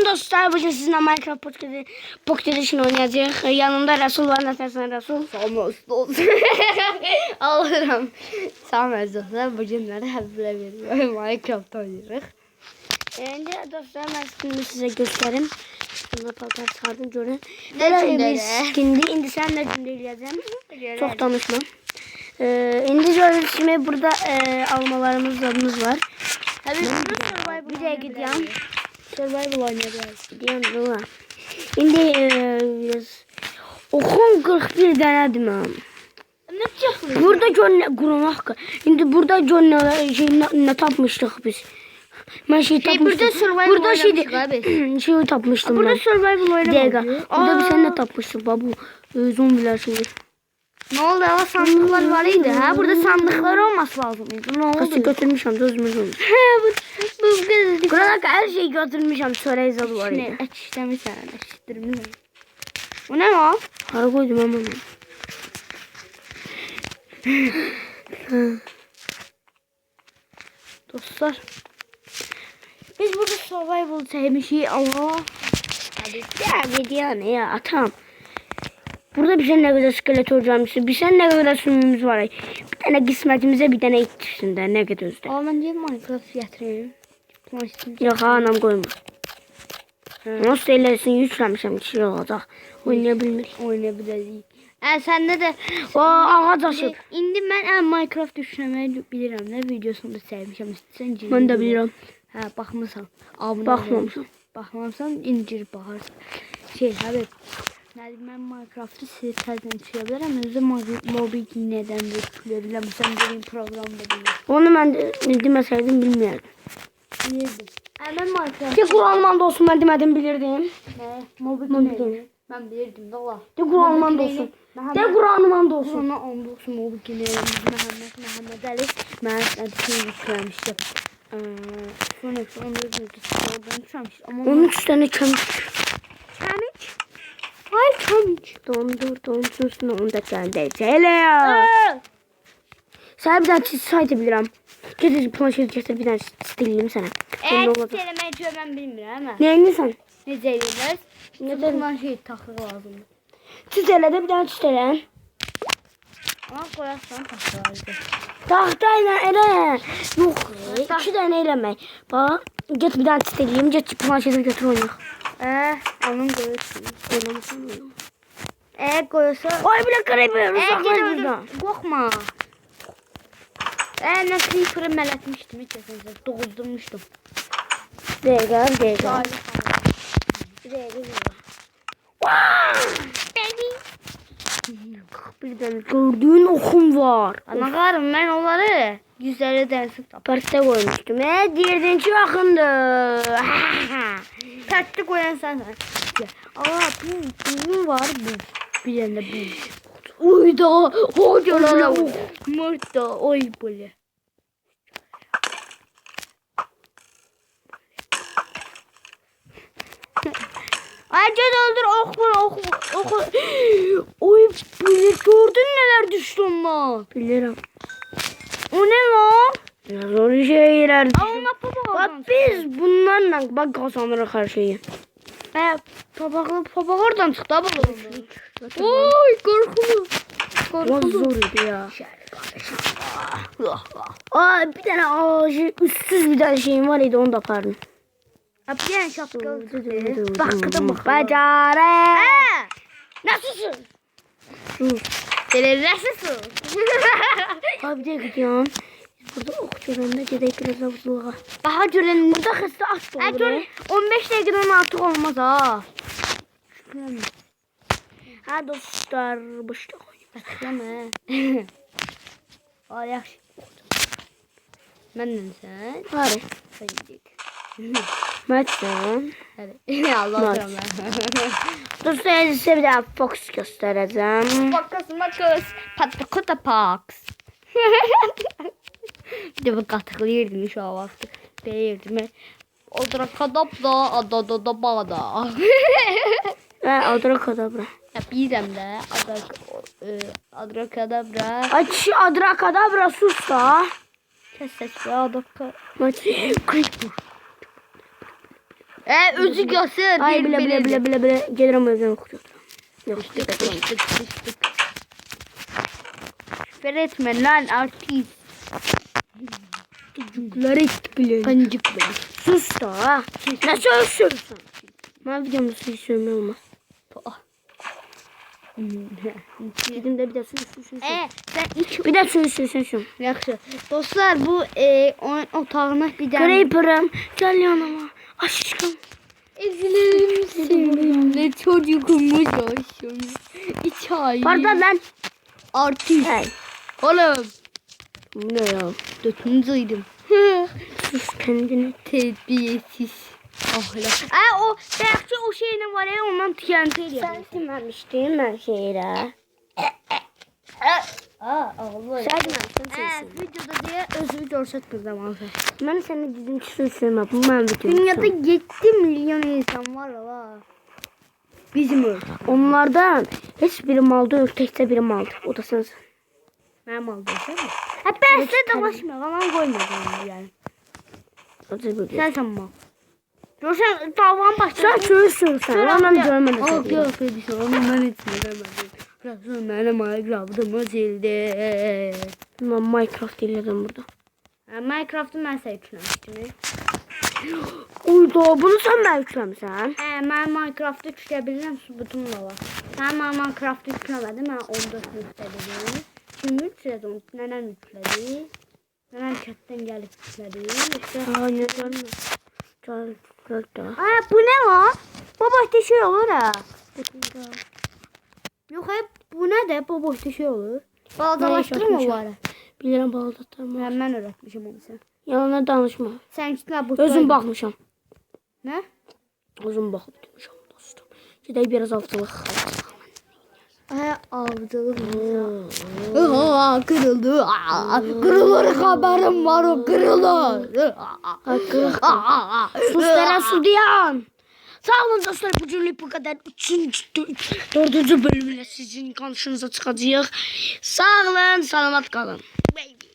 Salam dostlar, bugün sizinle Minecraft Pocket Edition oynayacağız. Yanımda Resul var, nasılsın Resul? Sağ olsun. Alırım. Sağ olun dostlar. Bugün nerede Minecraft oynuyoruz. Şimdi dostlar ben size göstereyim. Şunu paltar çıkardım görün. Ne Böyle bir cümle? skindi. İndi sen ne cümleyeceğim? Çok danışma. İndi gördüğünüz şimdi burada almalarımız var. Tabii Bir de gidiyorum. Survival oynayacağız. Gidiyorum buna. Şimdi biraz okum 41 denedim ha. Ne çıkıyor? Burada gönle kurumak. Şimdi burada gönle ne tapmıştık biz. Ben şey tapmıştım. burada survival burada oynamıştık abi. şey tapmıştım Burada ben. survival Dega. oynamadık. Burada bir sen ne tapmıştın babu. Zombiler şimdi. Ne oldu ya? Sandıklar var idi ha. Burada sandıklar olması lazımdı. Ne Kası oldu? götürmüşüm dözmüş olmuş. Bu Burada her şeyi götürmüşüm. Çöreği var ne? idi. Eşitlemiş sen. Eşittirmiş. Bu ne o? Para koydum ama. Dostlar. Biz burada survival sevmişiz ama Ya video ne ya atam. Burada bir ne kadar iskelet olacağımızı, bir ne kadar sümümüz var. Bir tane kısmetimize bir tane ikisinden ne kadar özde. Aa ben diye Minecraft getireyim. Yok anam koyma. Nasıl eylesin yüklemişim bir şey olacak. Oynayabilmek. Oynayabiliriz. Sen ne de O ağaç aşıp. indi ben Minecraft düşünmeyi bilirim. Ne videosunu da sevmişim. Sen Ben de biliyorum. Ha bakmasan. Abone Bakmamışım. Bakmamsan incirip bakarsın. Abi. Yani ben Minecraft'ı size terden çıkabilirim. Özde mobil neden bekleyebilirim. Sen benim programda biliyorsun. Onu ben de demeseydim bilmiyorum. Bilirdim. Ben Minecraft. De Kur'an'man da olsun ben demedim bilirdim. Ne? Mobil Mobil ne? Ben bilirdim valla. De Kur'an'man da olsun. De Kur'an'man da olsun. Sonra onda olsun mobil kineyimiz Mehmet Ali. Ben adını yüklemiştim. Sonra onda oradan yüklemiştim. Ama 13 tane çamik. Çamik? Ay çamik. Dondursun onda kendi. Hele ya. Sana bir daha çiz sayabilirim. Getir planşeti getir bir tane stileyim sana. Söylemeyi ben bilmiyorum ama. Neyini sen? Ne söyleyeceğiz? Ne Bundan şey takı lazım. Çiz hele de bir tane çiz hele. Ama koyarsan takı lazım. Tahtayla ele. Yok. 2 tane eleme. Bak. Get bir tane stileyim. Get planşeti götür oynak. Onun koyuyorsun. Oynamasan oynama. Koyuyorsa. Ay bile karayı Gel korkma. Ne creeper'ı meletmiştim hiç yaşasın. Doğuzdurmuştum. Dega. Bir tane gördüğün okum var. Anakarım ben onları 150 dersin tap. Parkta koymuştum. Diğerdinci bakındı. Tertli koyan sen. Bu var bu. Bir tane bu. Uyda. Hocalar. Mırtta. Oy böyle. Acı öldür oku. Oy böyle gördün neler düştü ama. Bilirim. O ne lan? Ya zor şeyler. Ama baba. Bak biz bunlarla bak kazanırız her şeyi. Papak oradan çıktı abi. Oy korkulu. O zor idi ya. Bir tane ağacı üstsüz bir tane şeyim var idi onu da pardon. Bir tane şapkalı. Baktım bak. Bacare. Nasılsın? Nasılsın? Abi de gidiyorum. Burada okçularında gedek biraz avuzluğa. Daha görelim. Burada hızlı at olur. 15 dakikadan artık olmaz ha. Ha dostlar başta Bekleme. Ay yaxşı. Məndən sən. Hadi. Mesela. Hadi. Allah rahmet. Dostlar size bir daha Fox göstereceğim. Makas. Patakota Pax. Bir de bu qatıqlayırdım şu an vaxtı. Deyirdim. Odrakadabda, adadada bağda. Adrakadabra. Bilirəm də. Adrakadabra. Aç adrakadabra sus da. Kes ses be adakka. Creeper. Özü göster. Ay bile. Gelirim özden okuyorum. Yok. Küfür etme lan artist. Çocukları istiklal. Pancık beni. Sus da. Ne söylüyorsun? Ben videomda suyu söylemem olmaz. Gidin de bir de suyu. Sen iç. Bir de suyu. Yaxşı. Dostlar bu oyun otağına bir tane. Creeper'ım. Gel yanıma. Aşkım. Ezilerim seni. Ne çocukumuz olsun. İç ay. Pardon lan. Artist. Hey. Oğlum. Bu ne ya? Döküncüydüm. Sus kendini. Terbiyesiz. Ahlak. O belki o şeyine var ya ondan TNT ediyor. Sen silmemiştin ben şeyle. Allah. Sen silmemiştin. Videoda diye özür görsətmirəm artıq. Ben senin dizin suyu söylemem. Bu ben videom. Dünyada 7 milyon insan var la. Bizim öl. Onlardan hiç biri malda yok. Tekse biri malda. O da sensin. Mənim aldım sen mi? Ben size dalaşma. Aman koymadım yani. Sen mal. Görsen davan başlar. Sen çözsün sen. Ondan görmedim. Yok bir onu ben etmedim. Biraz benim Minecraft'ımı sildi. Ben Minecraft dinledim burada. Minecraft'ı ben seçmiştim. Uydu bunu sen mi yüklemişsin? Ben Minecraft'ı yükleyebilirim sübutumla var. Sen Minecraft'ı yüklemedin ben 14 yükledim. Şimdi 3 sezon nenem yükledi. Nenem chatten gelip yükledi. İşte. Ne canım? Canım. Bu ne lan? Baba işte şey olur ha. Yok hep bu ne de baba işte şey olur. Baldalaştırma var. Bilirim baldatırma. Ben öğretmişim onu sen. Yalan danışma. Sen gitme bu. Özüm bakmışam. Ne? Özüm bakıp demişim dostum. Gidək biraz avcılıq. Avcılık. Kırıldı. Kırılır haberim var o kırılır. Suslara su diyan. Sağ olun dostlar, bu cümle bu kadar. 4. bölümle sizin karşınıza çıkacağıq. Sağ olun, salamat qalın. Baby.